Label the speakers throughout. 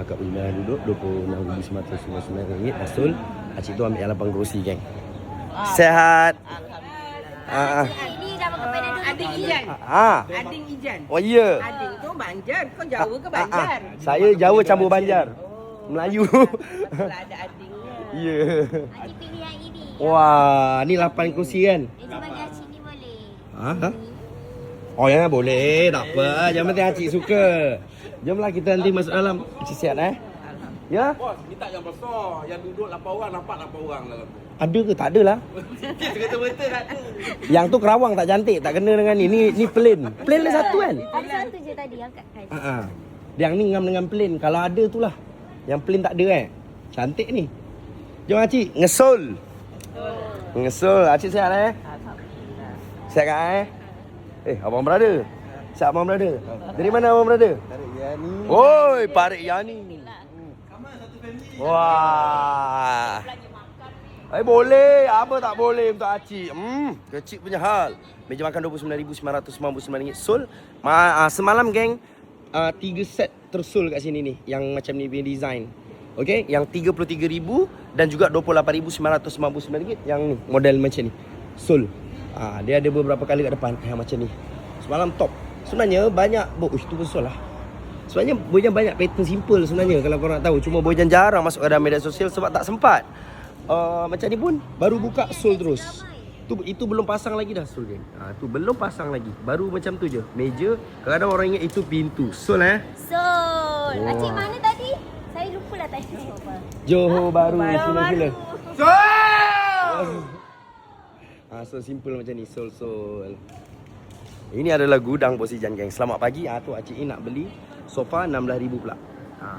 Speaker 1: Kak Ulina duduk RM26,999 Asul. Acik tu ambil yang 8 kerusi geng. Sehat.
Speaker 2: Ini dah kepada
Speaker 3: Ading Ijan. Ading Ijan.
Speaker 1: Oh ya.
Speaker 3: Ading tu Banjar. Kau Jawa ke Banjar?
Speaker 1: Saya Jawa campur Banjar. Melayu.
Speaker 3: Kalau ada adingnya.
Speaker 1: Ya.
Speaker 2: Acik pilih yang ini.
Speaker 1: Wah, ni 8 kerusi kan?
Speaker 2: Cuma bagi Acik ni boleh.
Speaker 1: Ha? Oh ya boleh, tak apa. Yang penting Acik suka. Jomlah kita nanti masuk dalam. Acik sihat Ya?
Speaker 4: Bos, minta yang besar. Yang duduk 8 orang, nampak 8 orang dalam tu.
Speaker 1: Ada ke? Tak ada lah.
Speaker 4: Betul-betul ada.
Speaker 1: Yang tu kerawang tak cantik, tak kena dengan ni. Ni plain. Plain dia satu kan?
Speaker 2: Ada satu je tadi angkat kan.
Speaker 1: Yang ni ngam dengan plain. Kalau ada tu lah. Yang plain tak ada Cantik ni. Jom Acik, ngesul. Ngesul. Acik sihat
Speaker 3: Alhamdulillah.
Speaker 1: Sihat kan abang brother. Sihat abang brother. Dari mana abang brother?
Speaker 4: Tarik Yani.
Speaker 1: Oi, Parik Yani. Wah. Boleh. Apa tak boleh untuk Acik? Kecil punya hal. Meja makan RM29,999 Sul. Semalam geng 3 set tersul kat sini ni. Yang macam ni punya design. Okay, yang RM33,000 dan juga RM28,999 yang ni model macam ni. Sul. Dia ada beberapa kali kat depan yang macam ni. Semalam top. Sebenarnya banyak tu betul lah. Sebenarnya Boyjan banyak pattern simple sebenarnya kalau korang nak tahu. Cuma Boyjan jarang masuk ke dalam media sosial sebab tak sempat. Macam ni pun baru buka sul terus. Itu belum pasang lagi dah sul geng. Tu belum pasang lagi. Baru macam tu je. Meja, kadang-kadang orang ingat itu pintu. Sul
Speaker 2: Sol. Acik mana tadi? Saya lupa lah tadi apa.
Speaker 1: Johor Baru sila-sila. Sul simple macam ni. Sul. Ini adalah gudang Posijan geng. Selamat pagi. Tu Acik nak beli sofa RM16,000 pula.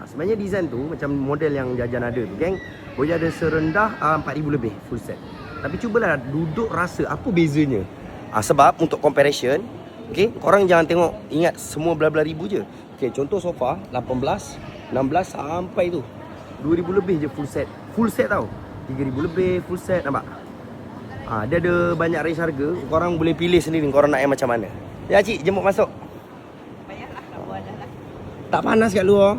Speaker 1: Sebenarnya design tu macam model yang Jajan ada tu geng. Boleh ada serendah RM4,000 lebih full set. Tapi cubalah duduk rasa apa bezanya. Sebab untuk comparison, okay, korang jangan tengok ingat semua belah-belah ribu je. Okay, contoh sofa 18, 16 sampai tu 2,000 lebih je full set. Full set tau. 3,000 lebih full set, nampak? Dia ada banyak range harga. Korang boleh pilih sendiri korang nak yang macam mana. Ya Cik, jemput masuk.
Speaker 3: Payahlah nak buat dah lah.
Speaker 1: Tak panas kat luar?